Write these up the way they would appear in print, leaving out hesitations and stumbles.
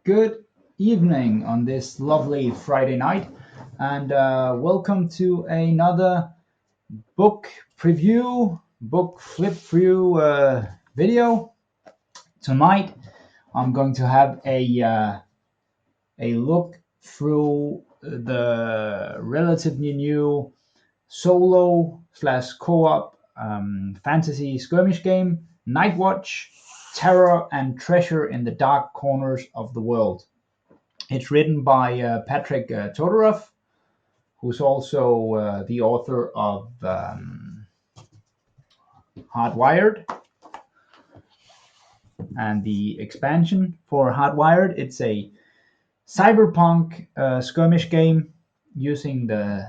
Good evening on this lovely Friday night, and welcome to another book preview, book flip through video. Tonight, I'm going to have a look through the relatively new solo slash co-op fantasy skirmish game, Nightwatch, Terror and Treasure in the Dark Corners of the World. It's written by Patrick Todoroff, who's also the author of Hardwired and the expansion for Hardwired. It's a cyberpunk skirmish game using the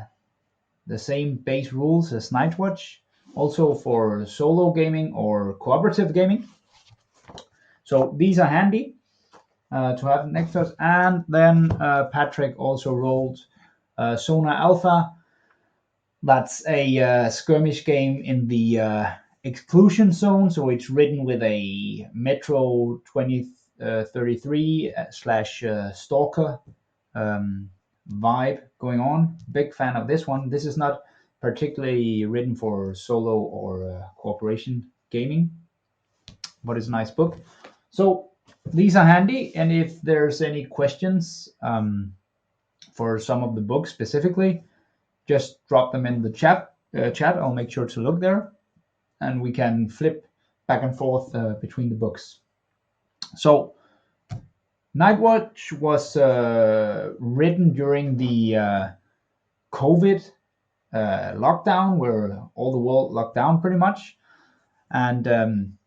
same base rules as Nightwatch, also for solo gaming or cooperative gaming. So these are handy to have next to us. And then Patrick also wrote Sona Alpha. That's a skirmish game in the exclusion zone, so it's written with a Metro 2033 slash Stalker vibe going on. Big fan of this one. This is not particularly written for solo or cooperation gaming, but it's a nice book. So these are handy, and if there's any questions for some of the books specifically, just drop them in the chat. I'll make sure to look there, and we can flip back and forth between the books. So Nightwatch was written during the COVID lockdown, where all the world locked down pretty much, and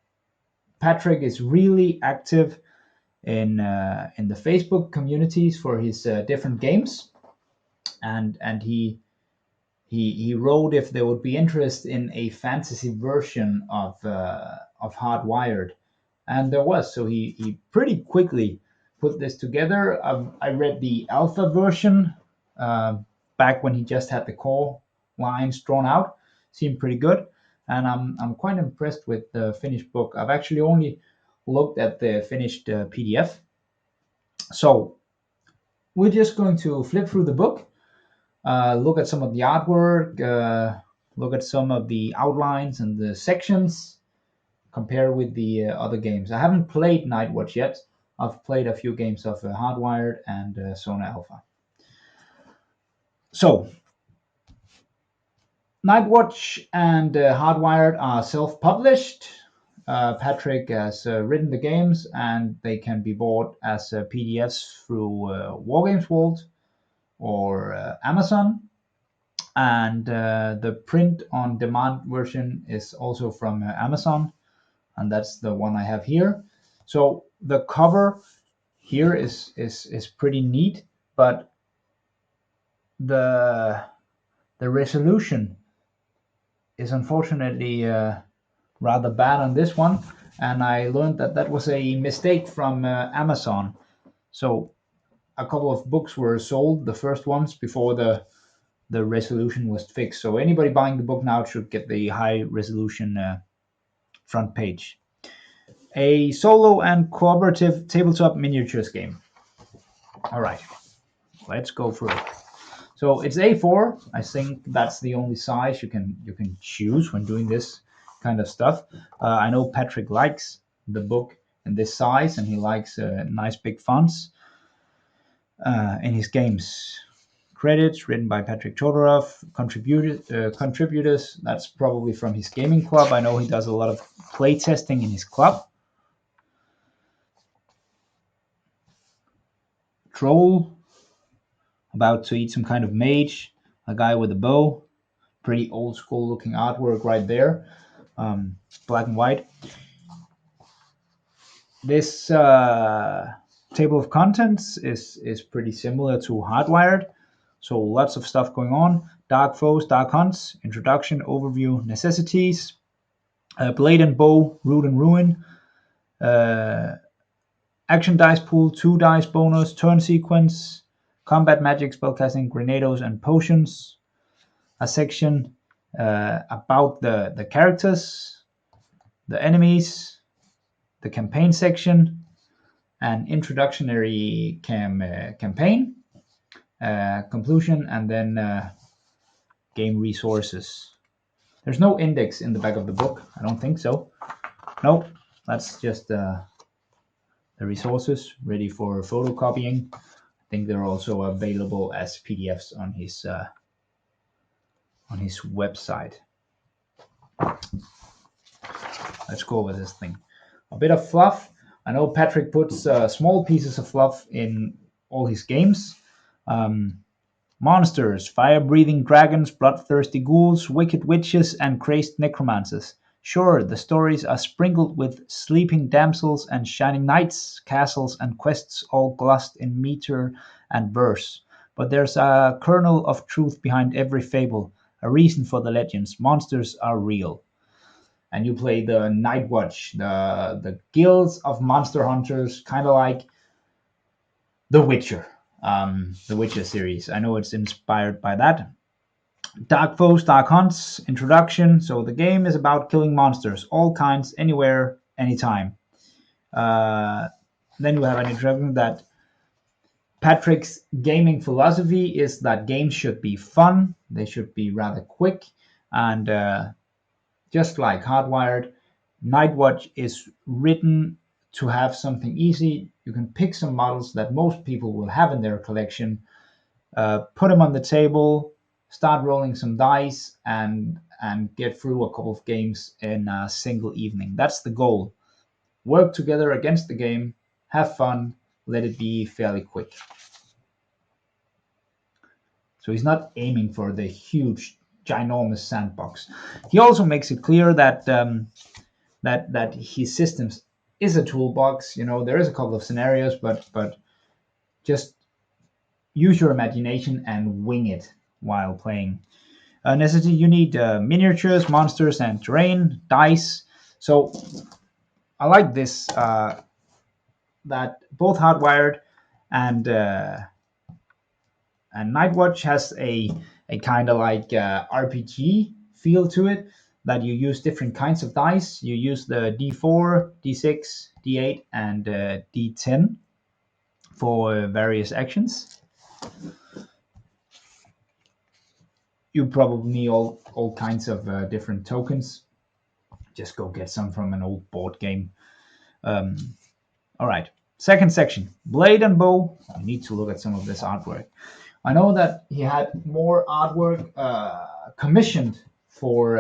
Patrick is really active in the Facebook communities for his different games, and he wrote if there would be interest in a fantasy version of Hardwired, and there was. So he pretty quickly put this together. I read the alpha version back when he just had the core lines drawn out. Seemed pretty good, and I'm quite impressed with the finished book. I've actually only looked at the finished PDF. So we're just going to flip through the book, look at some of the artwork, look at some of the outlines and the sections, compare with the other games. I haven't played Nightwatch yet. I've played a few games of Hardwired and Sona Alpha. So, Nightwatch and Hardwired are self-published. Patrick has written the games, and they can be bought as PDFs through Wargames World or Amazon. And the print-on-demand version is also from Amazon, and that's the one I have here. So the cover here is pretty neat, but the resolution is unfortunately rather bad on this one, and I learned that was a mistake from Amazon. So a couple of books were sold, the first ones, before the resolution was fixed. So anybody buying the book now should get the high resolution front page. A solo and cooperative tabletop miniatures game. All right, let's go through it. So it's A4. I think that's the only size you can choose when doing this kind of stuff. I know Patrick likes the book in this size, and he likes nice big fonts in his games. Credits written by Patrick Todoroff. Contributors, that's probably from his gaming club. I know he does a lot of play testing in his club. Troll, about to eat some kind of mage, a guy with a bow. Pretty old school looking artwork right there, black and white. This table of contents is pretty similar to Hardwired, so lots of stuff going on. Dark foes, dark hunts, introduction, overview, necessities, blade and bow, root and ruin, action dice pool, 2 dice bonus, turn sequence, combat magic, spellcasting, grenados, and potions. A section about the characters, the enemies, the campaign section, an introductory campaign, conclusion, and then game resources. There's no index in the back of the book. I don't think so. Nope, that's just the resources ready for photocopying. I think they're also available as PDFs on his website. Let's go over this thing. A bit of fluff. I know Patrick puts small pieces of fluff in all his games. Monsters, fire-breathing dragons, bloodthirsty ghouls, wicked witches, and crazed necromancers. Sure, the stories are sprinkled with sleeping damsels and shining knights, castles, and quests all glossed in meter and verse. But there's a kernel of truth behind every fable, a reason for the legends. Monsters are real. And you play the Nightwatch, the guilds of monster hunters, kind of like The Witcher, the Witcher series. I know it's inspired by that. Dark Foes, Dark Hunts, introduction. So the game is about killing monsters, all kinds, anywhere, anytime. Then you have an introduction that Patrick's gaming philosophy is that games should be fun, they should be rather quick, and just like Hardwired, Nightwatch is written to have something easy. You can pick some models that most people will have in their collection, put them on the table, start rolling some dice, and get through a couple of games in a single evening. That's the goal. Work together against the game, have fun, let it be fairly quick. So he's not aiming for the huge, ginormous sandbox. He also makes it clear that that his systems is a toolbox. You know, there is a couple of scenarios, but just use your imagination and wing it while playing. Necessity: you need miniatures, monsters, and terrain, dice. So I like this that both Hardwired and Nightwatch has a kind of like RPG feel to it. That you use different kinds of dice. You use the D4, D6, D8, and D10 for various actions. You probably need all kinds of different tokens. Just go get some from an old board game. All right. Second section, blade and bow. I need to look at some of this artwork. I know that he had more artwork commissioned for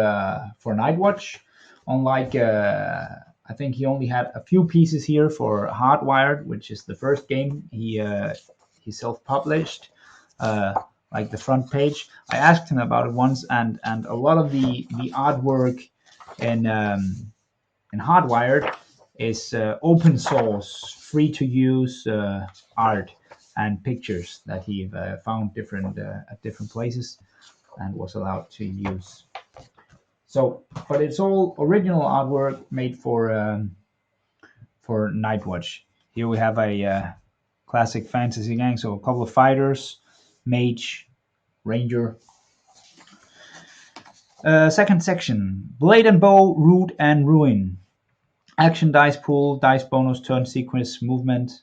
Nightwatch. Unlike, I think he only had a few pieces here for Hardwired, which is the first game he self-published. Like the front page, I asked him about it once, and a lot of the artwork in Hardwired is open source, free to use art and pictures that he found different at different places and was allowed to use. So, but it's all original artwork made for Nightwatch. Here we have a classic fantasy gang, so a couple of fighters, mage, ranger. Second section, blade and bow, root and ruin. Action dice pool, dice bonus, turn sequence, movement,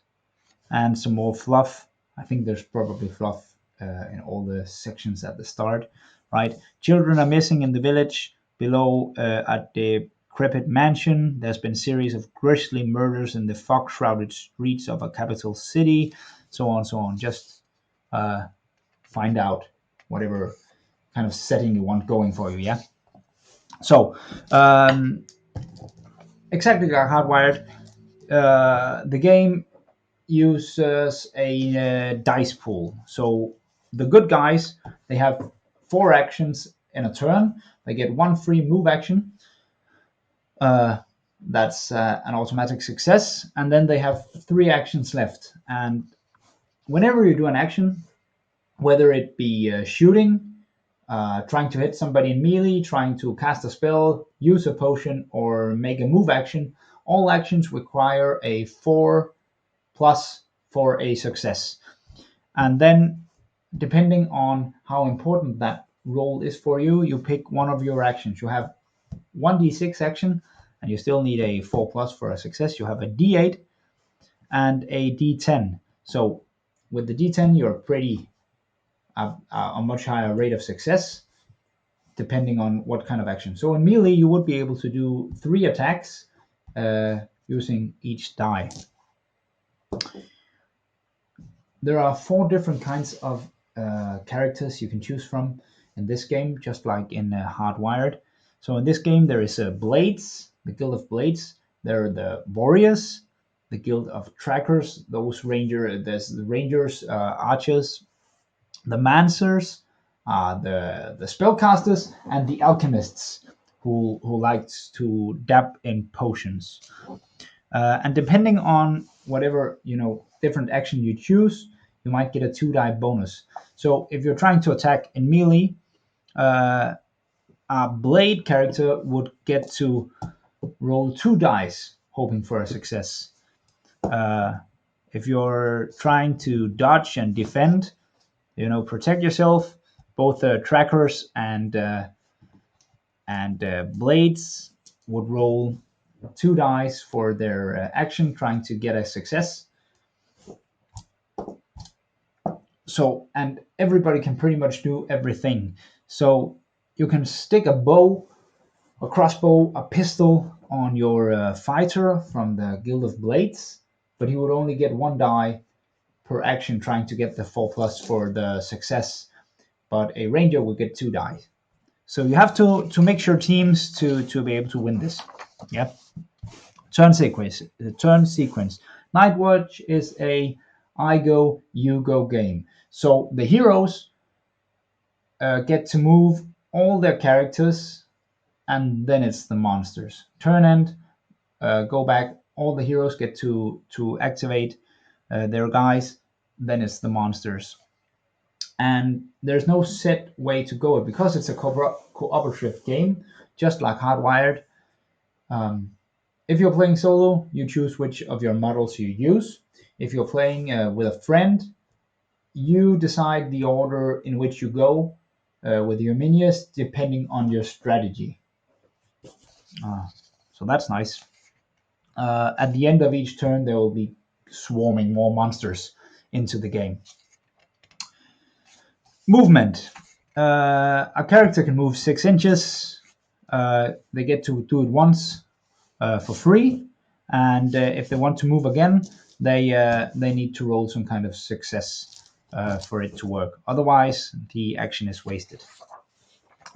and some more fluff. I think there's probably fluff in all the sections at the start, right? Children are missing in the village. Below at the decrepit mansion, there's been a series of grisly murders in the fog-shrouded streets of a capital city, so on, so on. Just find out whatever kind of setting you want going for you, yeah? So, exactly like Hardwired, the game uses a dice pool. So the good guys, they have 4 actions in a turn. They get 1 free move action. That's an automatic success. And then they have 3 actions left. And whenever you do an action, whether it be shooting, trying to hit somebody in melee, trying to cast a spell, use a potion, or make a move action, all actions require a 4 plus for a success. And then, depending on how important that roll is for you, you pick one of your actions. You have 1d6 action, and you still need a 4 plus for a success. You have a d8, and a D10. So with the D10, you're pretty a much higher rate of success depending on what kind of action. So in melee, you would be able to do 3 attacks using each die. There are 4 different kinds of characters you can choose from in this game, just like in Hardwired. So in this game, there is Blades, the Guild of Blades. There are the Warriors, the Guild of Trackers. There's the Rangers, Archers, the Mancers, the Spellcasters, and the Alchemists, who likes to dab in potions. And depending on whatever different action you choose, you might get a 2 die bonus. So if you're trying to attack in melee, uh, a blade character would get to roll 2 dice, hoping for a success. If you're trying to dodge and defend, protect yourself, both trackers and blades would roll 2 dice for their action, trying to get a success. So, and everybody can pretty much do everything. So you can stick a bow, a crossbow, a pistol on your fighter from the Guild of Blades, but he would only get 1 die per action trying to get the 4+ for the success. But a ranger will get 2 die. So you have to make your teams to be able to win this. Yeah. Turn sequence. Nightwatch is a I go, you go game. So the heroes get to move all their characters, and then it's the monsters. Turn end, go back. All the heroes get to activate their guys. Then it's the monsters. And there's no set way to go because it's a cooperative game, just like Hardwired. If you're playing solo, you choose which of your models you use. If you're playing with a friend, you decide the order in which you go with your minions depending on your strategy. So that's nice. At the end of each turn, there will be swarming more monsters into the game. Movement. A character can move 6 inches. They get to do it once for free, and if they want to move again, they need to roll some kind of success for it to work. Otherwise, the action is wasted.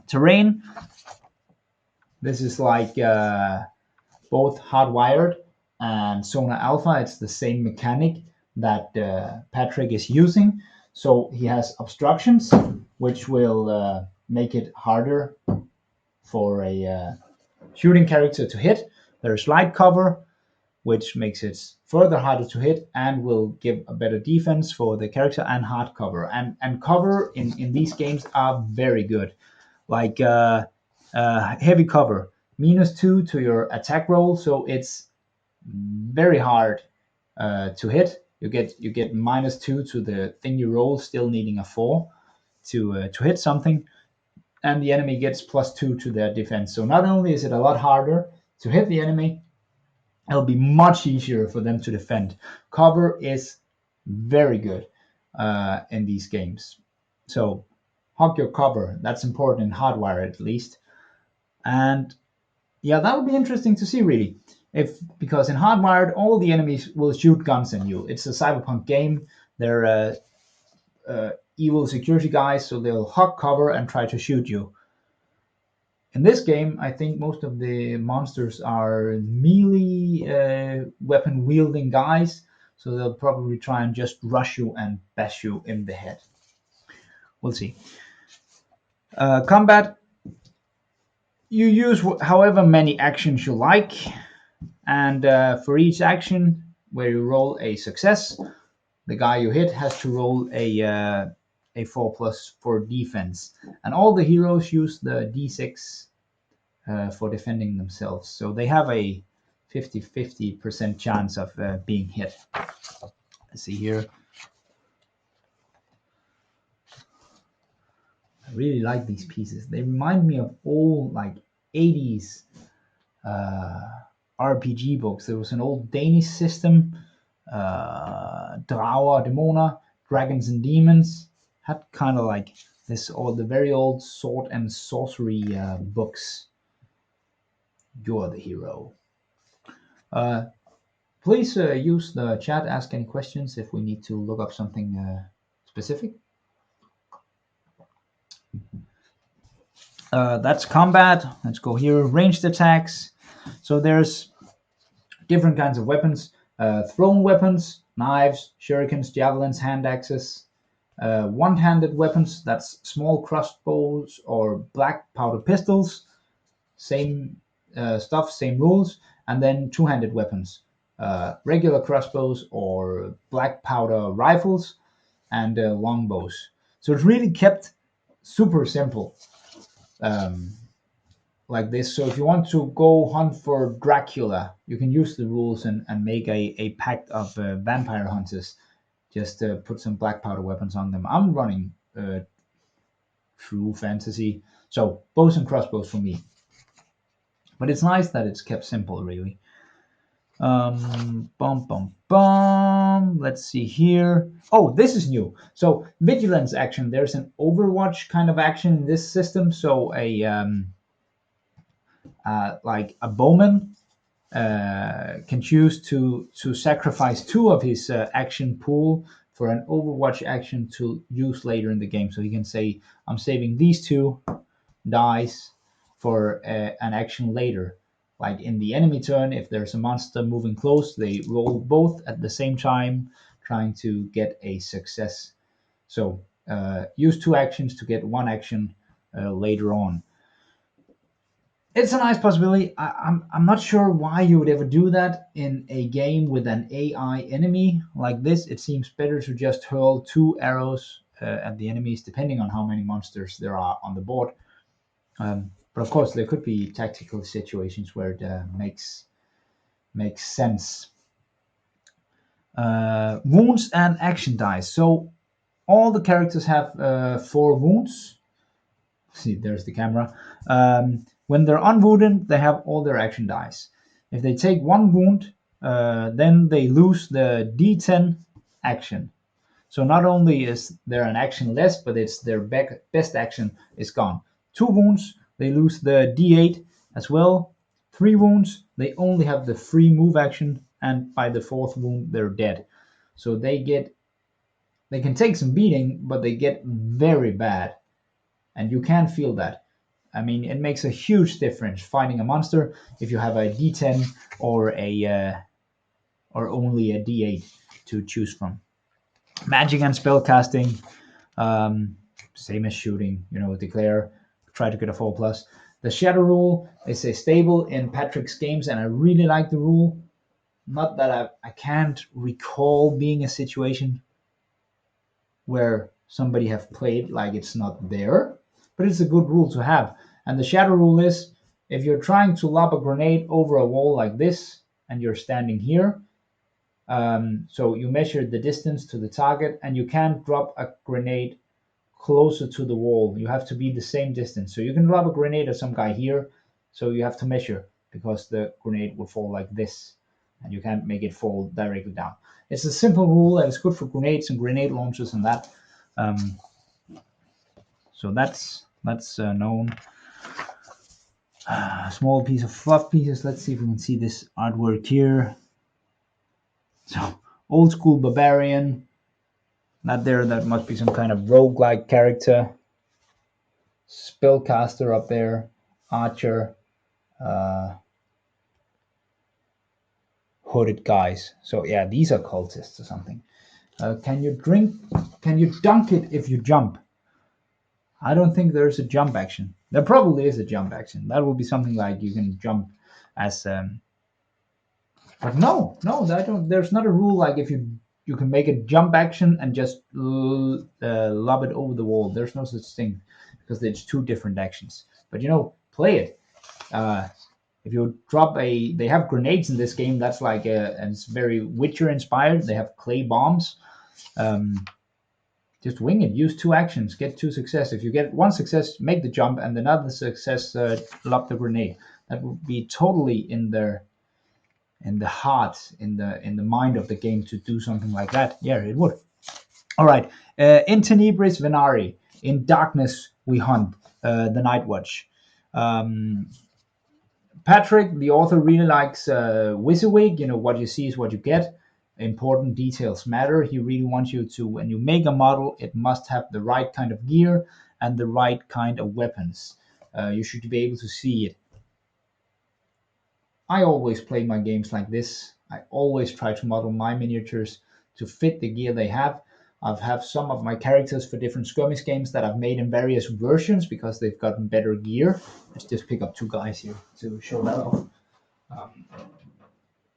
Terrain. This is like both Hardwired and Sona Alpha. It's the same mechanic that Patrick is using. So he has obstructions, which will make it harder for a shooting character to hit. There's light cover, which makes it further harder to hit and will give a better defense for the character, and hard cover. And cover in these games are very good. Like heavy cover, -2 to your attack roll, so it's very hard to hit. You get -2 to the thing you roll, still needing a 4 to hit something, and the enemy gets +2 to their defense. So not only is it a lot harder to hit the enemy, it'll be much easier for them to defend. Cover is very good in these games. So hog your cover. That's important in Hardwire at least. And yeah, that would be interesting to see really. Because in Hardwired, all the enemies will shoot guns at you. It's a cyberpunk game. They're evil security guys, so they'll hog cover and try to shoot you. In this game, I think most of the monsters are melee weapon wielding guys, so they'll probably try and just rush you and bash you in the head. We'll see. Combat. You use however many actions you like, and for each action where you roll a success, the guy you hit has to roll a 4+ for defense, and all the heroes use the d6 for defending themselves, so they have a 50% chance of being hit. Let's see here. I really like these pieces. They remind me of old like 80s RPG books. There was an old Danish system Draua Demona, Dragons and Demons. Had kind of like this, all the very old sword and sorcery books. You're the hero. Please use the chat, ask any questions if we need to look up something specific. That's combat. Let's go here. Ranged attacks. So there's different kinds of weapons. Thrown weapons, knives, shurikens, javelins, hand axes. One-handed weapons, that's small crossbows or black powder pistols. Same stuff, same rules. And then two-handed weapons, regular crossbows or black powder rifles, and longbows. So it's really kept super simple. Like this. So if you want to go hunt for Dracula, you can use the rules and make a pact of vampire hunters. Just put some black powder weapons on them. I'm running true fantasy, so bows and crossbows for me. But it's nice that it's kept simple, really. Bum bum bum. Let's see here. Oh, this is new. So vigilance action. There's an Overwatch kind of action in this system. So like a bowman can choose to sacrifice two of his action pool for an Overwatch action to use later in the game. So he can say, "I'm saving these two dice for an action later." Like in the enemy turn, if there's a monster moving close, they roll both at the same time, trying to get a success. So use two actions to get one action later on. It's a nice possibility. I'm not sure why you would ever do that in a game with an AI enemy like this. It seems better to just hurl two arrows at the enemies, depending on how many monsters there are on the board. But of course, there could be tactical situations where it makes sense. Wounds and action dice. So all the characters have 4 wounds. See, there's the camera. When they're unwounded, they have all their action dice. If they take 1 wound, then they lose the D10 action. So not only is there an action less, but it's their best action is gone. 2 wounds, they lose the D8 as well. 3 wounds, they only have the free move action, and by the 4th wound, they're dead. So they can take some beating, but they get very bad, and you can feel that. I mean, it makes a huge difference fighting a monster if you have a D10 or only a D8 to choose from. Magic and spellcasting, same as shooting. Declare, try to get a 4+. The shadow rule is a stable in Patrick's games, and I really like the rule. Not that I can't recall being a situation where somebody have played like it's not there, but it's a good rule to have. And the shadow rule is, if you're trying to lob a grenade over a wall like this, and you're standing here, so you measure the distance to the target, and you can't drop a grenade closer to the wall. You have to be the same distance. So you can drop a grenade at some guy here, so you have to measure, because the grenade will fall like this, and you can't make it fall directly down. It's a simple rule, and it's good for grenades and grenade launchers and that. So that's known. Small piece of fluff pieces. Let's see if we can see this artwork here. So old school barbarian. Not there. That must be some kind of roguelike character. Spellcaster up there. Archer. Hooded guys. So yeah, these are cultists or something. Can you dunk it if you jump? I don't think there's a jump action. There probably is a jump action. That would be something like you can jump as but no, I don't. There's not a rule like if you can make a jump action and just lob it over the wall. There's no such thing, because it's 2 different actions. But play it. If you drop they have grenades in this game. That's like and it's very Witcher inspired. They have clay bombs. Just wing it. Use 2 actions. Get 2 success. If you get 1 success, make the jump, and another success, lob the grenade. That would be totally in their in the heart, in the mind of the game to do something like that. Yeah, it would. All right. In Tenebris Venari, in darkness we hunt. The Nightwatch. Um, Patrick, the author, really likes WYSIWYG. You know, what you see is what you get. Important details matter. He really wants you to, when you make a model, it must have the right kind of gear and the right kind of weapons. You should be able to see it. I always play my games like this. I always try to model my miniatures to fit the gear they have. I've have some of my characters for different skirmish games that I've made in various versions because they've gotten better gear. Let's just pick up two guys here to show that off. Um,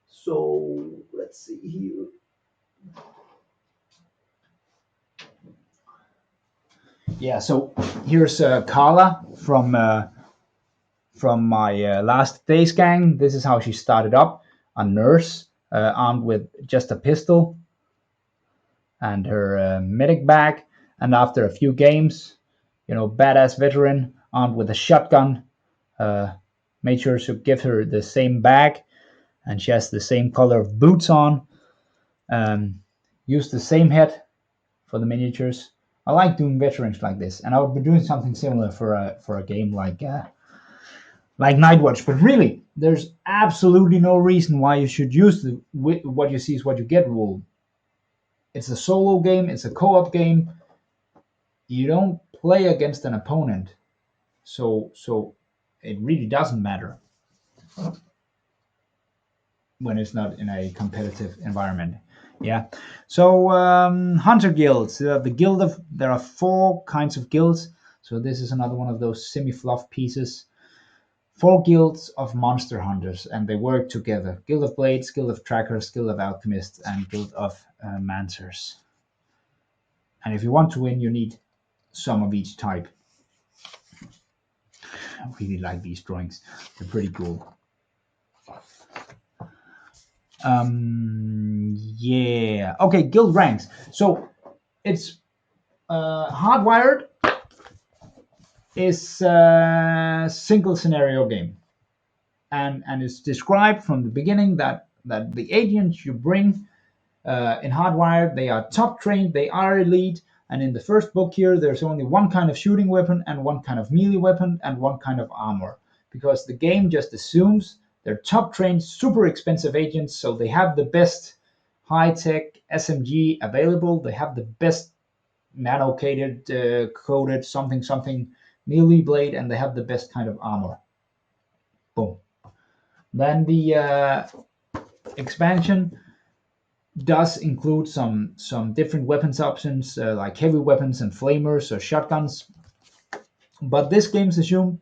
so let's see here. Yeah, so here's Carla from my last day's gang. This is how she started up: a nurse armed with just a pistol and her medic bag. And after a few games, you know, badass veteran armed with a shotgun, uh, made sure to give her the same bag, and she has the same color of boots on. Use the same head for the miniatures. I like doing veterans like this, and I would be doing something similar for a game like Nightwatch. But really, there's absolutely no reason why you should use the what you see is what you get rule. It's a solo game. It's a co-op game. You don't play against an opponent, so it really doesn't matter when it's not in a competitive environment. Yeah. So hunter guilds. The guild of there are four kinds of guilds. So this is another one of those semi-fluff pieces. Four guilds of monster hunters, and they work together: Guild of Blades, Guild of Trackers, Guild of Alchemists, and Guild of Mancers. And if you want to win, you need some of each type. I really like these drawings; they're pretty cool. Yeah. Okay, guild ranks. So it's hardwired is a single scenario game, and it's described from the beginning that the agents you bring in Hardwired, they are top trained, they are elite, and in the first book here, there's only one kind of shooting weapon and one kind of melee weapon and one kind of armor, because the game just assumes they're top trained, super expensive agents, so they have the best high tech SMG available, they have the best nano coated something something melee blade, and they have the best kind of armor. Boom. Then the expansion does include some different weapons options like heavy weapons and flamers or shotguns. But this game's assume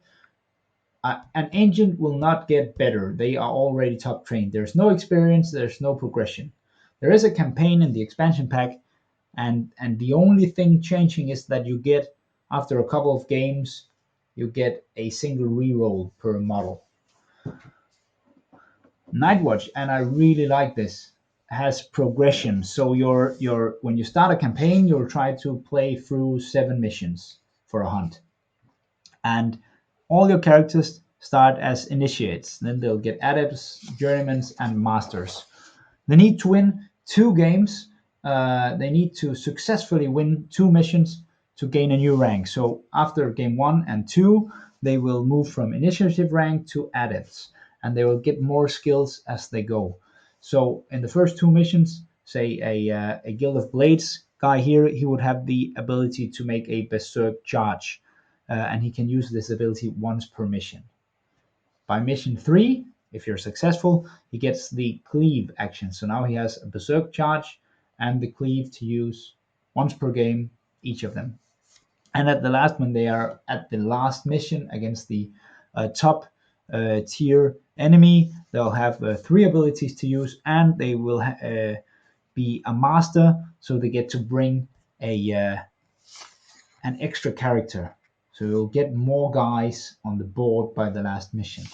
an agent will not get better. They are already top trained. There's no experience. There's no progression. There is a campaign in the expansion pack, and the only thing changing is that you get after a couple of games, you get a single reroll per model. Nightwatch, and I really like this, has progression. So your when you start a campaign, you'll try to play through 7 missions for a hunt, and all your characters start as initiates. Then they'll get adepts, journeymans, and masters. They need to win 2 games. They need to successfully win 2 missions to gain a new rank. So after game 1 and 2, they will move from initiative rank to adepts, and they will get more skills as they go. So in the first 2 missions, say a Guild of Blades guy here, he would have the ability to make a berserk charge, and he can use this ability once per mission. By mission 3, if you're successful, he gets the cleave action. So now he has a berserk charge and the cleave to use once per game, each of them. And at the last, when they are at the last mission against the top tier enemy, they'll have 3 abilities to use, and they will be a master, so they get to bring a an extra character. So you'll get more guys on the board by the last mission.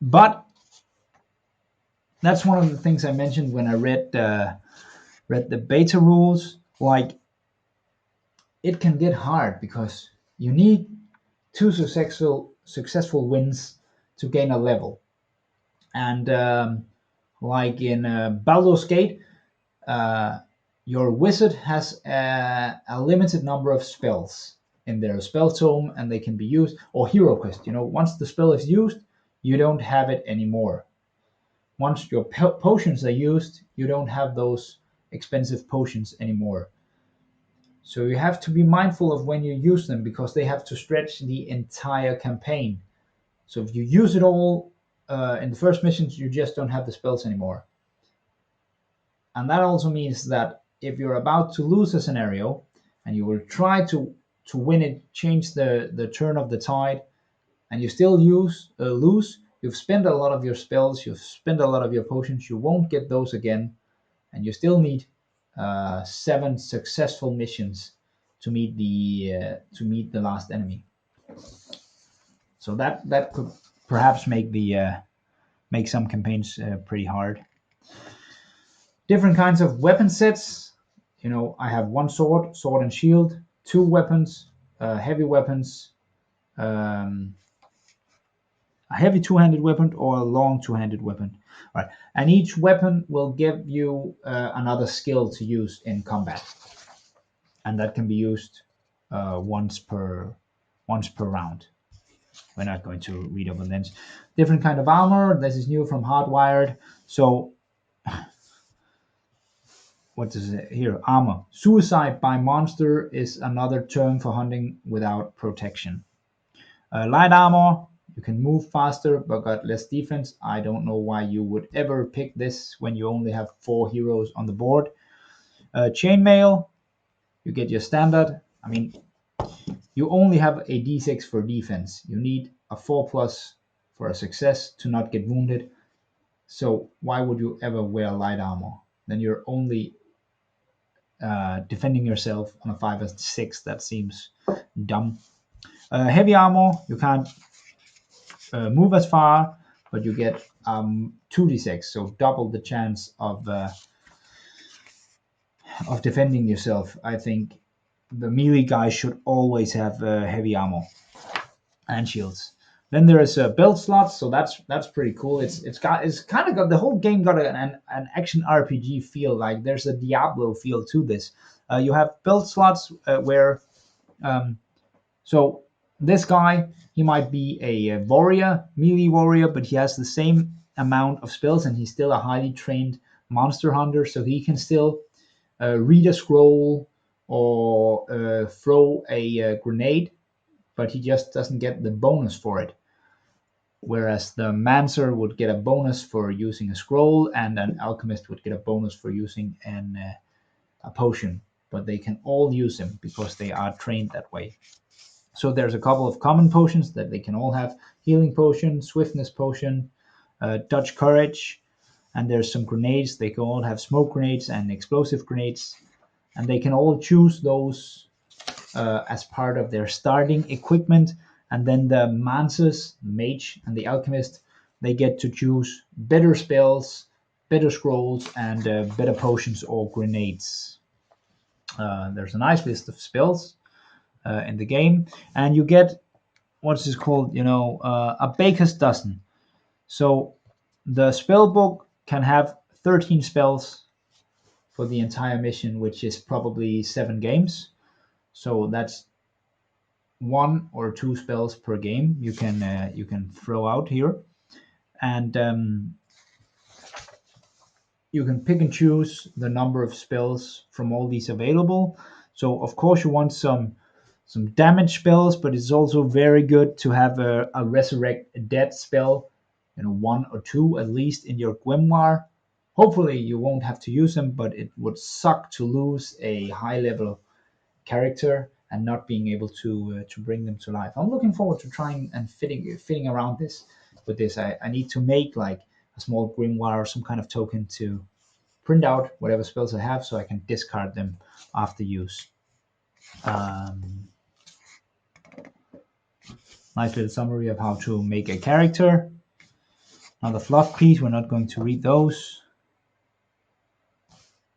But that's one of the things I mentioned when I read the beta rules. Like, it can get hard because you need 2 successful wins to gain a level. And like in Baldur's Gate, uh, your wizard has a limited number of spells in their spell tome, and they can be used. Or hero quest, once the spell is used, you don't have it anymore. Once your potions are used, you don't have those expensive potions anymore. So you have to be mindful of when you use them, because they have to stretch the entire campaign. So if you use it all in the first missions, you just don't have the spells anymore. And that also means that if you're about to lose a scenario and you will try to win it, change the turn of the tide, and you still lose, you've spent a lot of your spells, you've spent a lot of your potions, you won't get those again, and you still need 7 successful missions to meet the last enemy. So that could perhaps make some campaigns pretty hard. Different kinds of weapon sets. I have one sword and shield, two weapons, heavy weapons, um, a heavy two-handed weapon or a long two-handed weapon. All right, and each weapon will give you another skill to use in combat, and that can be used once per round. We're not going to read over this. Different kind of armor. This is new from Hardwired. So what is it here? Armor. Suicide by monster is another term for hunting without protection. Light armor. You can move faster but got less defense. I don't know why you would ever pick this when you only have 4 heroes on the board. Chainmail. You get your standard. I mean, you only have a d6 for defense. You need a 4 plus for a success to not get wounded. So why would you ever wear light armor? Then you're only defending yourself on a 5 or 6. That seems dumb. Heavy armor, you can't move as far, but you get 2d6, so double the chance of defending yourself. I think the melee guy should always have heavy armor and shields. Then there is belt slots, so that's pretty cool. It's kind of got the whole game got an action RPG feel. Like there's a Diablo feel to this. You have belt slots where so this guy, he might be a warrior, melee warrior, but he has the same amount of spells, and he's still a highly trained monster hunter, so he can still read a scroll or throw a grenade, but he just doesn't get the bonus for it. Whereas the Mancer would get a bonus for using a scroll, and an alchemist would get a bonus for using a potion. But they can all use them because they are trained that way. So there's a couple of common potions that they can all have: healing potion, swiftness potion, Dutch courage, and there's some grenades. They can all have smoke grenades and explosive grenades, and they can all choose those as part of their starting equipment. And then the Mances, Mage, and the Alchemist, they get to choose better spells, better scrolls, and better potions or grenades. There's a nice list of spells in the game, and you get what's this called? A baker's dozen. So the spell book can have 13 spells for the entire mission, which is probably 7 games. So that's 1 or 2 spells per game you can throw out here, and you can pick and choose the number of spells from all these available. So of course you want some damage spells, but it's also very good to have a resurrect dead spell, 1 or 2 at least in your grimoire. Hopefully you won't have to use them, but it would suck to lose a high level character and not being able to bring them to life. I'm looking forward to trying and fitting around this with this. I need to make like a small grimoire or some kind of token to print out whatever spells I have, so I can discard them after use. Um, nice little summary of how to make a character. Another fluff piece. We're not going to read those.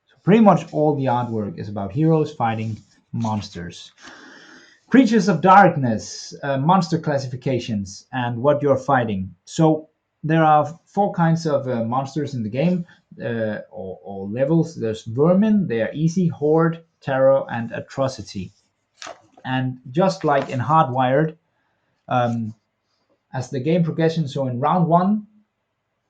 So pretty much all the artwork is about heroes fighting monsters. Creatures of darkness, monster classifications, and what you're fighting. So there are four kinds of monsters in the game, or levels. There's vermin, they are easy, horde, terror, and atrocity. And just like in Hardwired, um, as the game progresses, so in round one,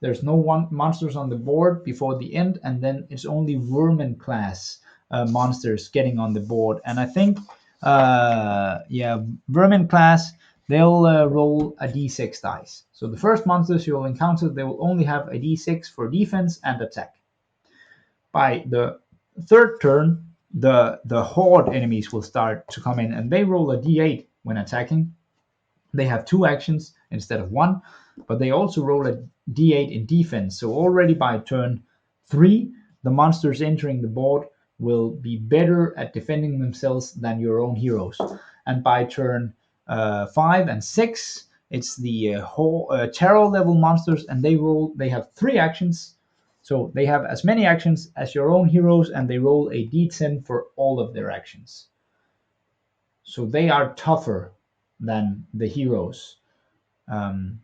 there's no one monsters on the board before the end, and then it's only vermin class monsters getting on the board. And I think, yeah, vermin class, they'll roll a d6 dice. So the first monsters you'll encounter, they will only have a d6 for defense and attack. By the third turn, the horde enemies will start to come in, and they roll a d8 when attacking. They have two actions instead of one, but they also roll a d8 in defense. So already by turn 3, the monsters entering the board will be better at defending themselves than your own heroes. And by turn 5 and 6, it's the terror level monsters, and they have 3 actions. So they have as many actions as your own heroes, and they roll a d10 for all of their actions. So they are tougher than the heroes. Um,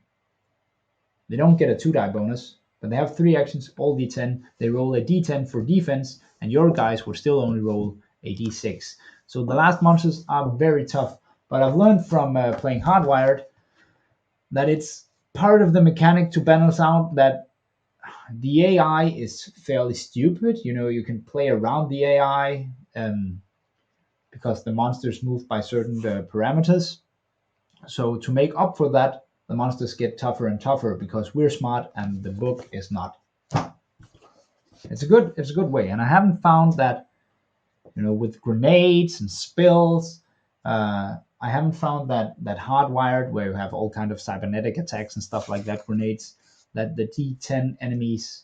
they don't get a 2 die bonus, but they have 3 actions, all d10. They roll a d10 for defense, and your guys will still only roll a d6. So the last monsters are very tough. But I've learned from playing Hardwired that it's part of the mechanic to balance out that the AI is fairly stupid. You know, you can play around the AI because the monsters move by certain parameters. So to make up for that, the monsters get tougher and tougher because we're smart and the book is not. It's a good way, and I haven't found that, with grenades and spills. I haven't found that hardwired where you have all kind of cybernetic attacks and stuff like that, grenades, that the D10 enemies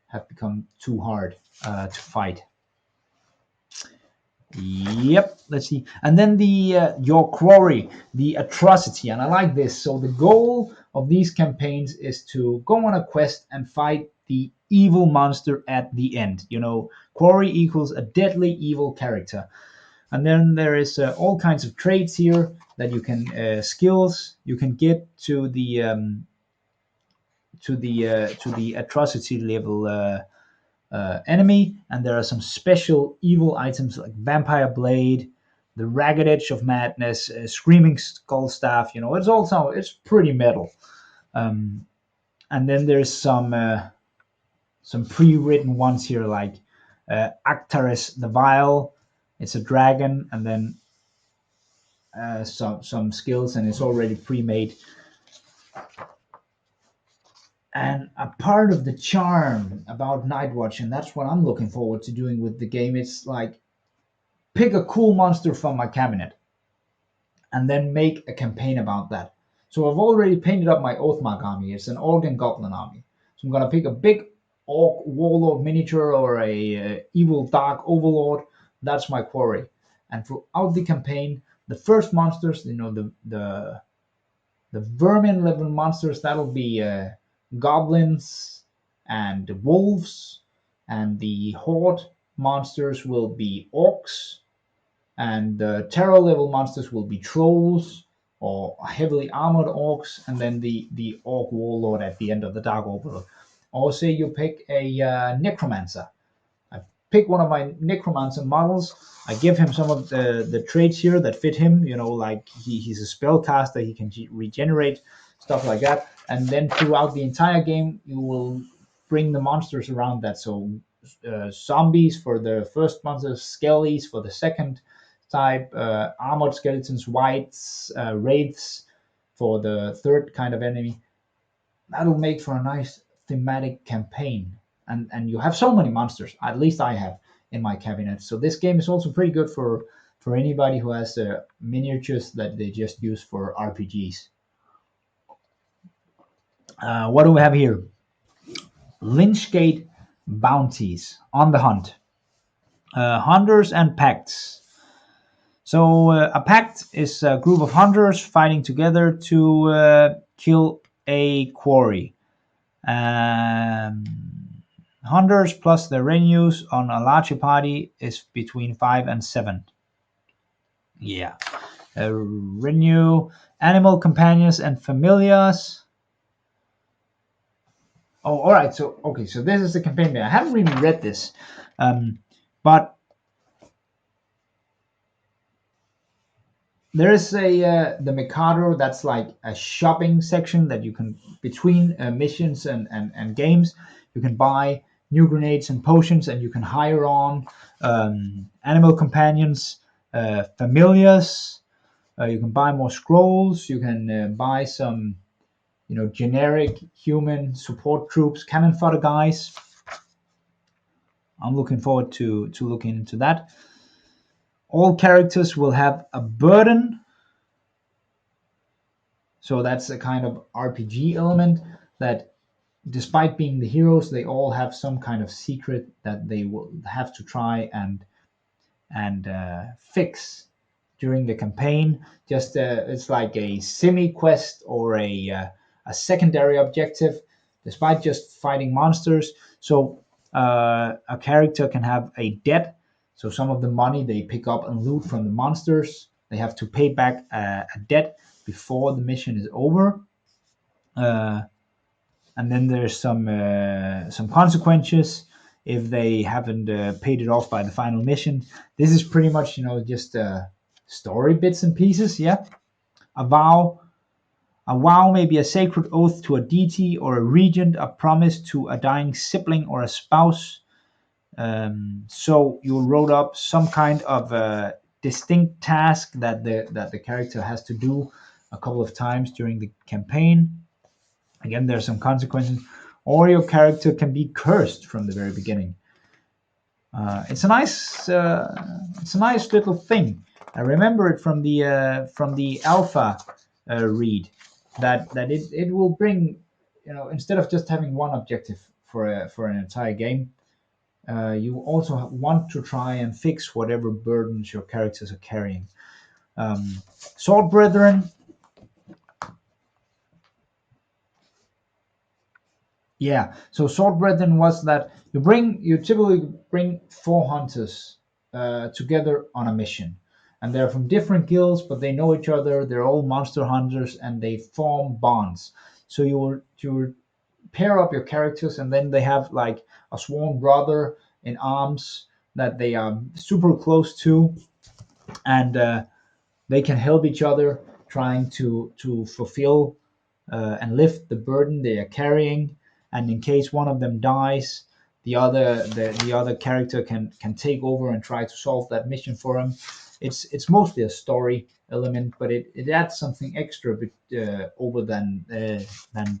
have become too hard to fight. Yep, let's see. And then the your quarry, the atrocity, and I like this. So the goal of these campaigns is to go on a quest and fight the evil monster at the end. Quarry equals a deadly evil character. And then there is all kinds of traits here that you can skills you can get to the atrocity level enemy, and there are some special evil items like Vampire Blade, the Ragged Edge of Madness, Screaming Skull Staff. It's pretty metal. And then there's some pre-written ones here like Actaris the Vile. It's a dragon, and then some skills, and it's already pre-made. And a part of the charm about Nightwatch, and that's what I'm looking forward to doing with the game, it's like pick a cool monster from my cabinet and then make a campaign about that. So I've already painted up my Oathmark army. It's an Orc and Goblin army. So I'm going to pick a big Orc Warlord miniature or a evil Dark Overlord. That's my quarry. And throughout the campaign, the first monsters, the vermin level monsters, that'll be goblins and wolves, and the horde monsters will be orcs, and the terror level monsters will be trolls or heavily armored orcs, and then the orc warlord at the end of the dark overlord. Or say you pick a necromancer. I pick one of my necromancer models. I give him some of the traits here that fit him. Like he's a spellcaster, he can regenerate, stuff like that. And then throughout the entire game, you will bring the monsters around that. So zombies for the first monsters, skellies for the second type, armored skeletons, wights, wraiths for the third kind of enemy. That'll make for a nice thematic campaign. And you have so many monsters. At least I have in my cabinet. So this game is also pretty good for anybody who has miniatures that they just use for RPGs. What do we have here? Lynchgate bounties on the hunt. Hunters and pacts. So a pact is a group of hunters fighting together to kill a quarry. Hunters plus their revenues on a larger party is between 5 and 7. Yeah. Renew animal companions and familiars. Oh, all right. So okay, so this is the campaign there. I haven't really read this, but there is a the Mikado, that's like a shopping section that you can, between missions and games, you can buy new grenades and potions, and you can hire on animal companions, familiars. You can buy more scrolls. You can buy some, generic human support troops, cannon fodder guys. I'm looking forward to looking into that. All characters will have a burden, so that's a kind of RPG element that, despite being the heroes, they all have some kind of secret that they will have to try and fix during the campaign. Just it's like a semi quest or a secondary objective, despite just fighting monsters. So a character can have a debt. So some of the money they pick up and loot from the monsters, they have to pay back a debt before the mission is over. Uh, and then there's some consequences if they haven't paid it off by the final mission. This is pretty much, just story bits and pieces. Yeah, a vow. A vow may be a sacred oath to a deity or a regent, a promise to a dying sibling or a spouse. So you wrote up some kind of distinct task that the character has to do a couple of times during the campaign. Again, there are some consequences, or your character can be cursed from the very beginning. It's a nice little thing. I remember it from the alpha read that it will bring, instead of just having one objective for an entire game, you also want to try and fix whatever burdens your characters are carrying. Sword Brethren. Yeah. So Sword Brethren was that you typically bring four hunters together on a mission, and they're from different guilds, but they know each other. They're all monster hunters, and they form bonds. So you will pair up your characters, and then they have like a sworn brother in arms that they are super close to, and they can help each other trying to fulfill and lift the burden they are carrying. And in case one of them dies, the other character can take over and try to solve that mission for him. It's mostly a story element, but it adds something extra bit over than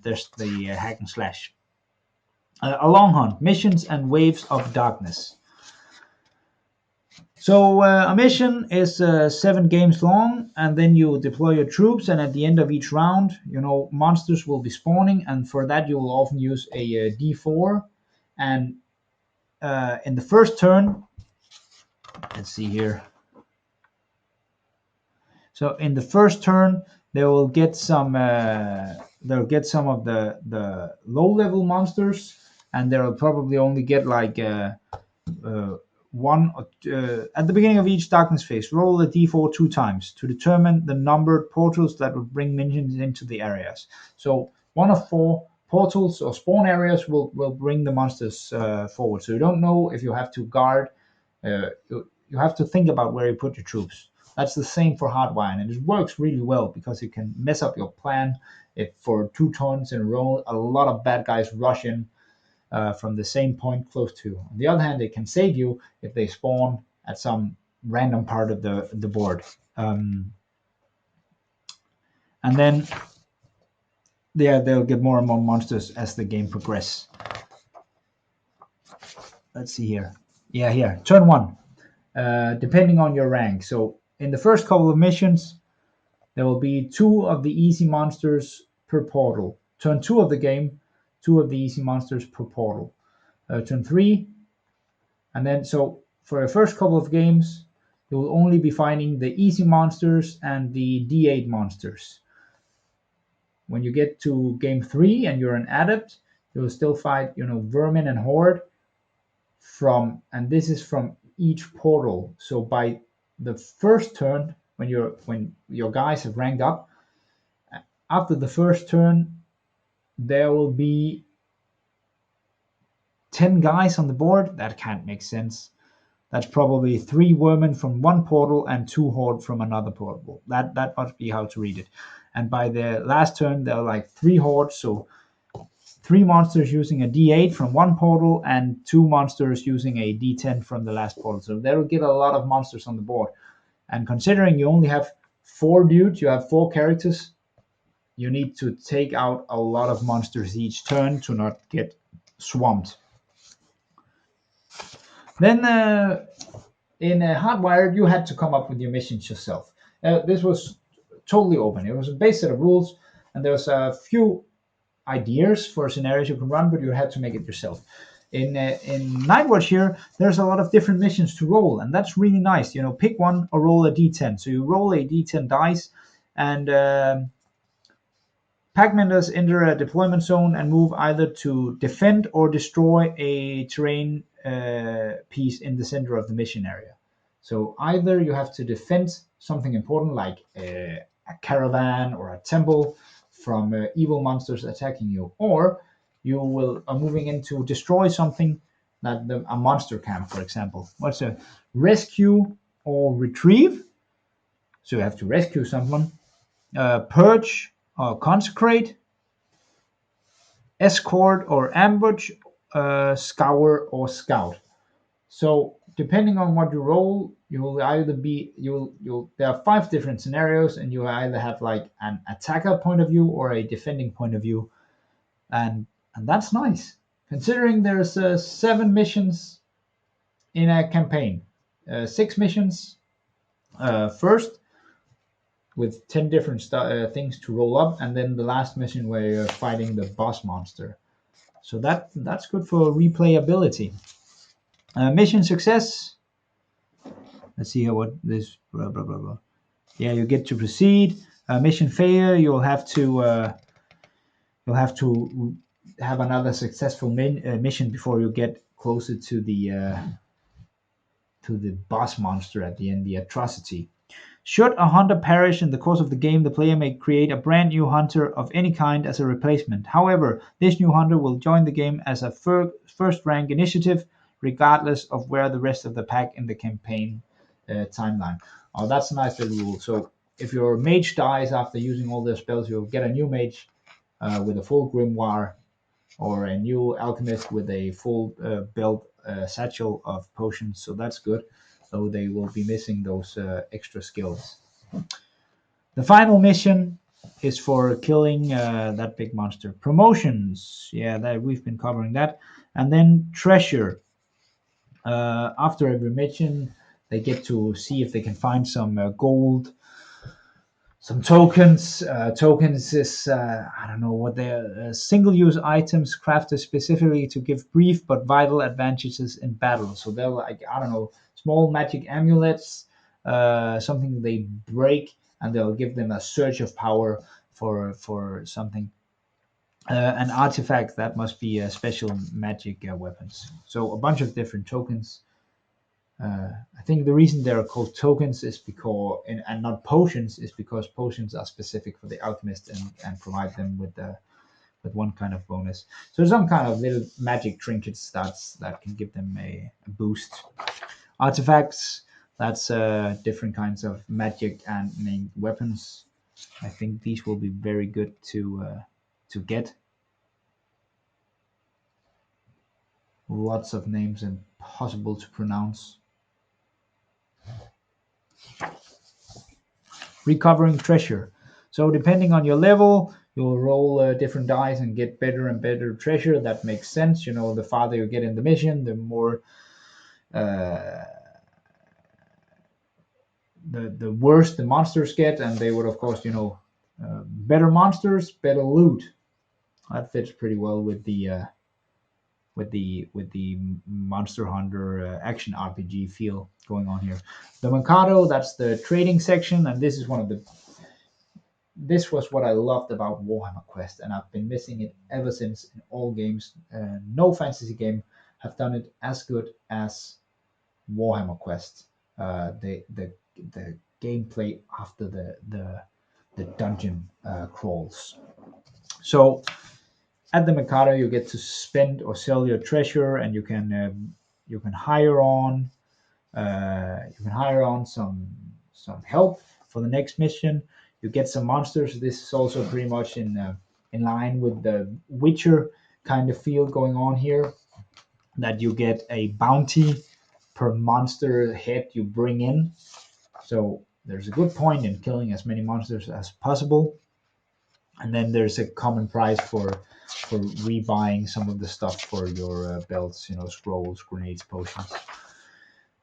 just the hack and slash. A long hunt, missions and waves of darkness. So a mission is 7 games long, and then you deploy your troops. And at the end of each round, monsters will be spawning, and for that you will often use a D4. And in the first turn, let's see here. So in the first turn, they will get some. They'll get some of the low level monsters, and they'll probably only get like. One at the beginning of each darkness phase, roll a d4 2 times to determine the numbered portals that will bring minions into the areas. So one of 4 portals or spawn areas will bring the monsters forward. So you don't know if you have to guard. You have to think about where you put your troops. That's the same for Hardwire, and it works really well because it can mess up your plan if for 2 turns in a row a lot of bad guys rush in from the same point close to. On the other hand, they can save you if they spawn at some random part of the board. And then they'll get more and more monsters as the game progresses. Let's see here. Yeah, here. Turn 1. Depending on your rank. So in the first couple of missions, there will be 2 of the easy monsters per portal. Turn 2 of the game, 2 of the easy monsters per portal. Turn 3, and then so for the first couple of games, you will only be fighting the easy monsters and the D8 monsters. When you get to game 3 and you're an adept, you will still fight, vermin and horde and this is from each portal. So by the first turn, when your guys have ranked up, after the first turn, there will be 10 guys on the board, that can't make sense. That's probably 3 vermin from one portal and 2 horde from another portal. That must be how to read it. And by the last turn, there are like 3 hordes, so 3 monsters using a D8 from one portal and 2 monsters using a D10 from the last portal. So that will get a lot of monsters on the board. And considering you only have 4 dudes, you have 4 characters, you need to take out a lot of monsters each turn to not get swamped. Then in Hardwired, you had to come up with your missions yourself. This was totally open. It was a base set of rules, and there was a few ideas for scenarios you can run, but you had to make it yourself. In Nightwatch here, there's a lot of different missions to roll, and that's really nice. Pick one or roll a d10. So you roll a d10 dice, and Pac-Menders enter a deployment zone and move either to defend or destroy a terrain piece in the center of the mission area. So either you have to defend something important like a caravan or a temple from evil monsters attacking you, or you are moving in to destroy something like a monster camp, for example. What's a rescue or retrieve? So you have to rescue someone. Purge or consecrate, escort or ambush, scour or scout. So depending on what you roll, you will either be you'll there are 5 different scenarios, and you either have like an attacker point of view or a defending point of view, and that's nice considering there's 7 missions in a campaign, 6 missions first with 10 different things to roll up, and then the last mission where you're fighting the boss monster. So that's good for replayability. Mission success. Let's see how what this blah blah blah blah. Yeah, you get to proceed. Mission failure. You'll have to have another successful mission before you get closer to the boss monster at the end, the atrocity. Should a hunter perish in the course of the game, the player may create a brand new hunter of any kind as a replacement. However, this new hunter will join the game as a first rank initiative, regardless of where the rest of the pack in the campaign timeline. Oh, that's a nice little rule. So if your mage dies after using all their spells, you'll get a new mage with a full grimoire, or a new alchemist with a full belt satchel of potions. So that's good. So they will be missing those extra skills. The final mission is for killing that big monster. Promotions, yeah, that we've been covering that, and then treasure. After every mission, they get to see if they can find some gold, some tokens. Tokens is I don't know what they're, single-use items crafted specifically to give brief but vital advantages in battle. So they're like, I don't know, small magic amulets, something they break, and they'll give them a surge of power for something. An artifact that must be special magic weapons. So a bunch of different tokens. I think the reason they're called tokens is because, and not potions, is because potions are specific for the alchemist and provide them with one kind of bonus. So some kind of little magic trinkets that can give them a boost. Artifacts, that's different kinds of magic and named weapons. I think these will be very good to get. Lots of names and possible to pronounce. Recovering treasure. So depending on your level, you'll roll different dice and get better and better treasure. That makes sense. The farther you get in the mission, the more uh, the worse the monsters get, and they would of course better monsters, better loot. That fits pretty well with the Monster Hunter action RPG feel going on here. The Mercado, that's the trading section, and this was what I loved about Warhammer Quest, and I've been missing it ever since in all games. No fantasy game have done it as good as Warhammer Quest. The gameplay after the dungeon crawls. So At the Mercado, you get to spend or sell your treasure, and you can hire on some help for the next mission. You get some monsters. This is also pretty much in line with the Witcher kind of feel going on here. That you get a bounty per monster head you bring in. So there's a good point in killing as many monsters as possible. And then there's a common price for rebuying some of the stuff for your belts, scrolls, grenades, potions.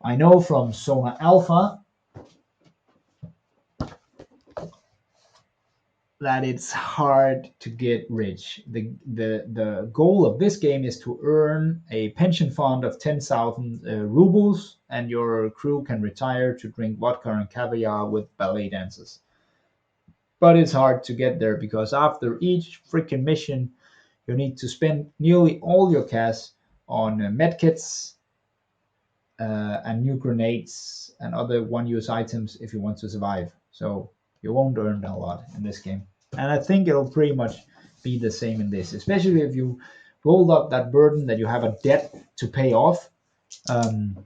I know from Sona Alpha that it's hard to get rich. The goal of this game is to earn a pension fund of 10,000 rubles, and your crew can retire to drink vodka and caviar with ballet dances. But it's hard to get there because after each freaking mission, you need to spend nearly all your cash on medkits and new grenades and other one-use items if you want to survive. So you won't earn a lot in this game. And I think it'll pretty much be the same in this, especially if you rolled up that burden that you have a debt to pay off. Um,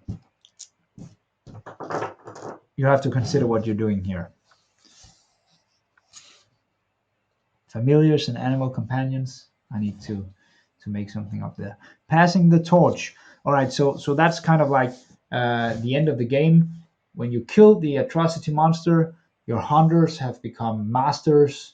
you have to consider what you're doing here. Familiars and animal companions. I need to make something up there. Passing the torch. All right, so that's kind of like the end of the game. When you kill the atrocity monster, your hunters have become masters.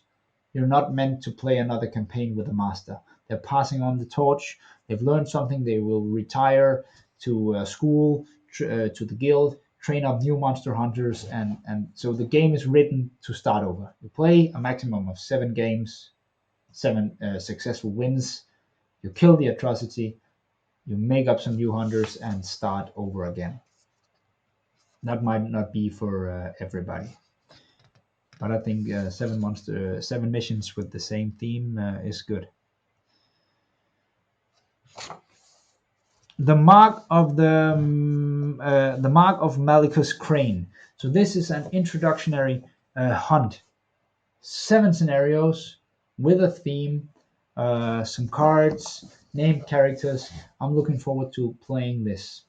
You're not meant to play another campaign with a master. They're passing on the torch. They've learned something. They will retire to school, to the guild, train up new monster hunters, and so the game is written to start over. You play a maximum of 7 games, 7 successful wins. You kill the atrocity. You make up some new hunters and start over again. That might not be for everybody, but I think 7 missions with the same theme is good. The mark of the mark of Malicus Crane. So this is an introductory hunt. 7 scenarios with a theme, some cards, named characters. I'm looking forward to playing this,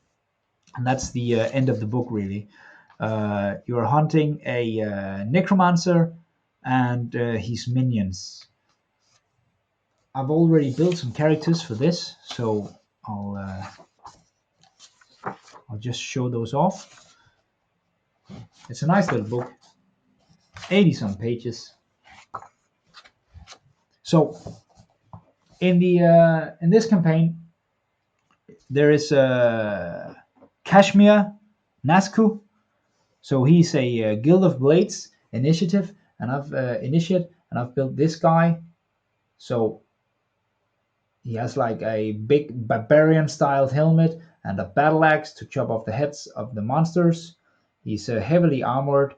and that's the end of the book. Really, you're hunting a necromancer and his minions. I've already built some characters for this, so I'll just show those off. It's a nice little book, 80 some pages. So in this campaign, there is Kashmir Nasku. So he's a Guild of Blades initiative, and I've built this guy. So he has like a big barbarian-styled helmet and a battle axe to chop off the heads of the monsters. He's heavily armored,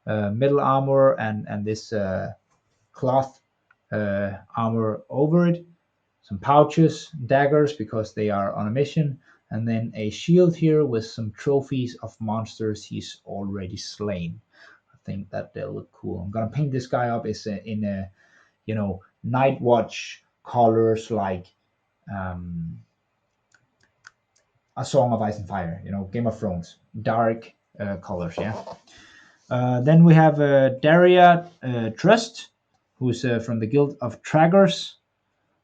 middle armor, and this cloth armor over it. Some pouches, daggers because they are on a mission, and then a shield here with some trophies of monsters he's already slain. I think that they'll look cool. I'm gonna paint this guy up in a Nightwatch colors, like A Song of Ice and Fire, Game of Thrones, dark colors. Yeah. Then we have Daria Trust, who's from the Guild of Traggers,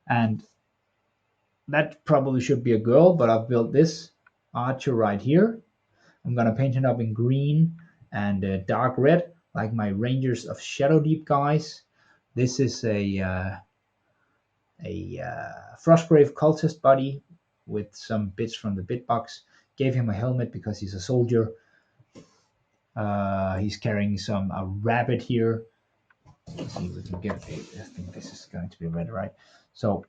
and that probably should be a girl, but I've built this archer right here. I'm gonna paint it up in green and dark red, like my Rangers of Shadowdeep guys. This is a Frostgrave cultist buddy with some bits from the bit box. Gave him a helmet because he's a soldier. He's carrying a rabbit here. Let's see if we can get I think this is going to be red, right? So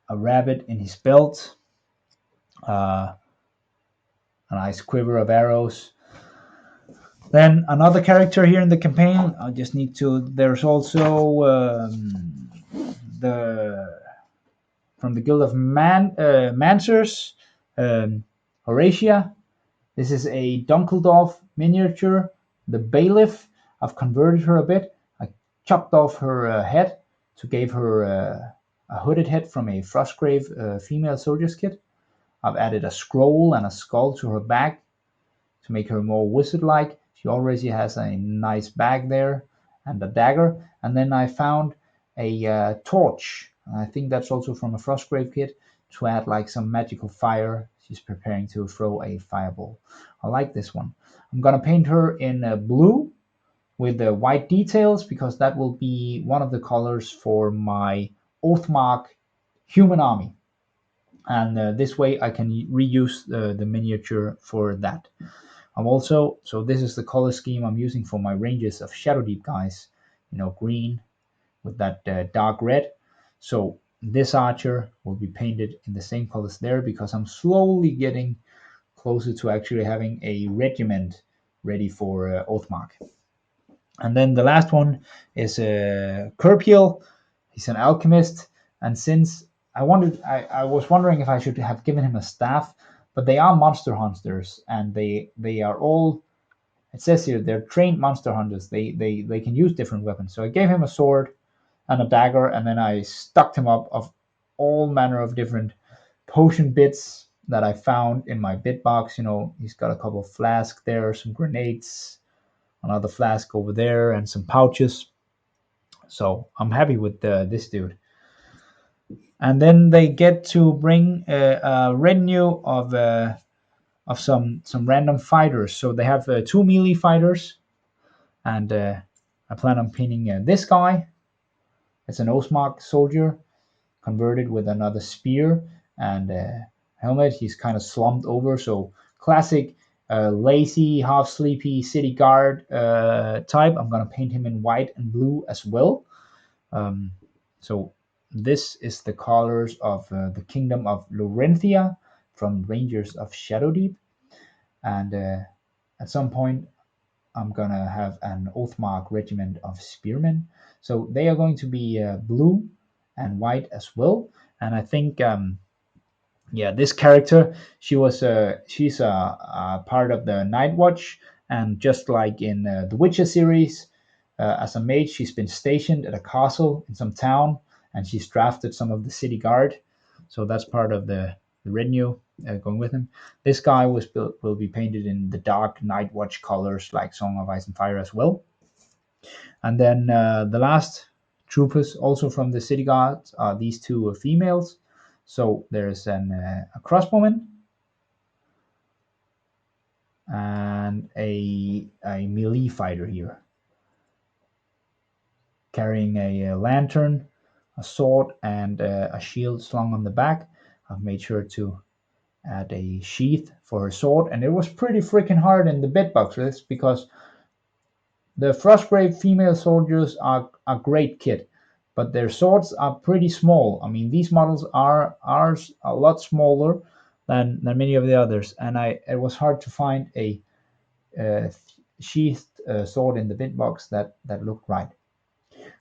a rabbit in his belt, a nice quiver of arrows. Then another character here in the campaign. I just need to. There's also from the Guild of Mancers, Horatia. This is a Dunkeldorf miniature, the bailiff. I've converted her a bit. I chopped off her head to give her a hooded head from a Frostgrave female soldier's kit. I've added a scroll and a skull to her back to make her more wizard-like. She already has a nice bag there and a dagger. And then I found a torch. I think that's also from a Frostgrave kit to add like some magical fire. She's preparing to throw a fireball. I like this one. I'm gonna paint her in blue with the white details because that will be one of the colors for my Oathmark human army. And this way I can reuse the miniature for that. I'm also, so this is the color scheme I'm using for my ranges of Shadowdeep guys, green with that dark red. So this archer will be painted in the same colors there because I'm slowly getting closer to actually having a regiment ready for Oathmark. And then the last one is Kerpiel. He's an alchemist, and since I was wondering if I should have given him a staff, but they are monster hunters, and they are all. It says here they're trained monster hunters. They can use different weapons. So I gave him a sword and a dagger, and then I stuck him up of all manner of different potion bits that I found in my bit box. He's got a couple of flasks there, some grenades, another flask over there, and some pouches. So I'm happy with this dude. And then they get to bring a retinue of some random fighters. So they have two melee fighters, and I plan on pinning this guy. It's an Osmark soldier converted with another spear and helmet. He's kind of slumped over, so classic lazy, half sleepy city guard type. I'm gonna paint him in white and blue as well. So this is the colors of the Kingdom of Laurentia from Rangers of Shadowdeep, and at some point I'm gonna have an Oathmark regiment of spearmen. So they are going to be blue and white as well. And I think, this character, she's a part of the Nightwatch, and just like in the Witcher series, as a mage, she's been stationed at a castle in some town, and she's drafted some of the city guard. So that's part of the retinue going with him. This guy will be painted in the dark Nightwatch colors, like Song of Ice and Fire as well. And then the last troopers, also from the city guards, are these two females. So there's a crossbowman and a melee fighter here, carrying a lantern, a sword, and a shield slung on the back. I've made sure to add a sheath for her sword, and it was pretty freaking hard in the bit box for this because the Frostgrave female soldiers are a great kit, but their swords are pretty small. I mean, these models are a lot smaller than many of the others, and it was hard to find a sheathed sword in the bit box that looked right.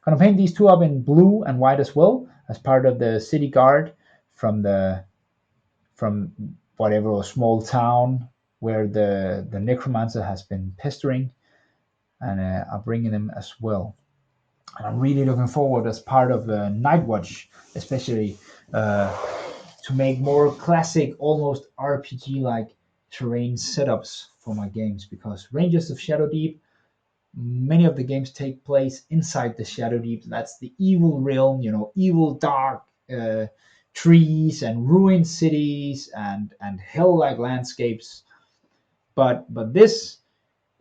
Gonna paint these two up in blue and white as well as part of the city guard from whatever small town where the necromancer has been pestering, and I'm bringing them as well. And I'm really looking forward as part of Nightwatch, especially to make more classic, almost RPG-like terrain setups for my games, because Rangers of Shadowdeep, many of the games take place inside the Shadowdeep. That's the evil realm, evil dark trees and ruined cities and hell-like landscapes. But this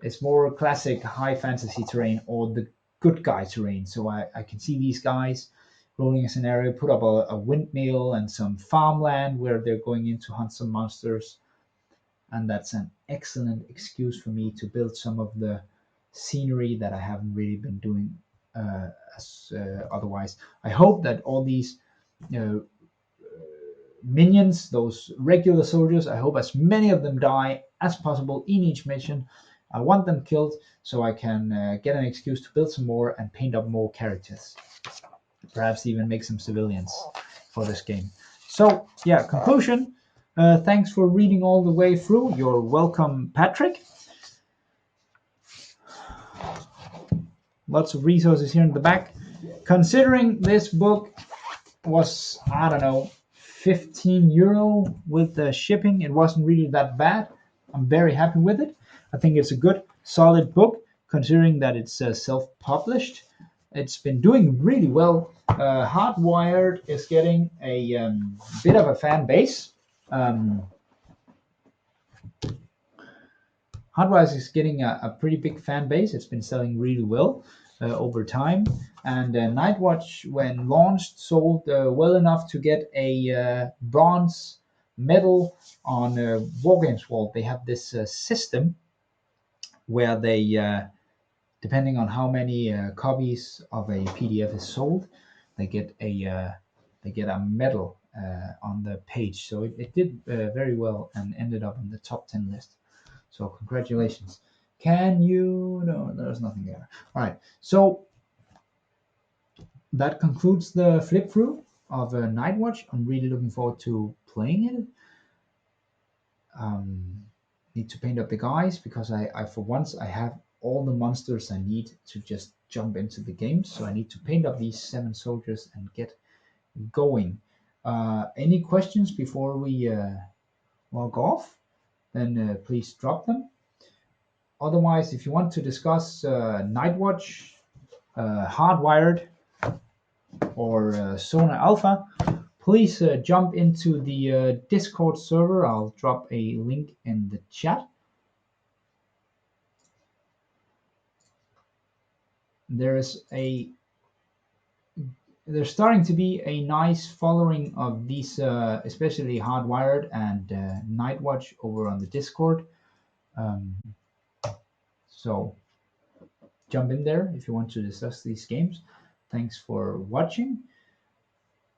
is more classic high fantasy terrain, or the good guy terrain. So I can see these guys rolling a scenario, put up a windmill and some farmland where they're going in to hunt some monsters. And that's an excellent excuse for me to build some of the scenery that I haven't really been doing otherwise. I hope that all these minions, those regular soldiers, I hope as many of them die as possible in each mission. I want them killed so I can get an excuse to build some more and paint up more characters. Perhaps even make some civilians for this game. So, yeah, conclusion. Thanks for reading all the way through. You're welcome, Patrick. Lots of resources here in the back. considering this book was, I don't know, 15 euro with the shipping, it wasn't really that bad. I'm very happy with it. I think it's a good, solid book considering that it's self-published. It's been doing really well. Hardwired is getting a bit of a fan base. Um, Hardwired is getting a pretty big fan base. It's been selling really well over time. And Nightwatch, when launched, sold well enough to get a bronze medal on Wargames World. They have this system where they, depending on how many copies of a PDF is sold, they get a medal on the page. So it did very well and ended up in the top 10 list. So congratulations. Can you? No, there's nothing there. All right. So that concludes the flip through of Nightwatch. I'm really looking forward to playing it. Need to paint up the guys because I for once I have all the monsters I need to just jump into the game. So I need to paint up these 7 soldiers and get going. Any questions before we log off? Then please drop them. Otherwise, if you want to discuss Nightwatch, Hardwired, or Sona Alpha, please jump into the Discord server. I'll drop a link in the chat. There's starting to be a nice following of these, especially Hardwired and Nightwatch over on the Discord. So jump in there if you want to discuss these games. Thanks for watching.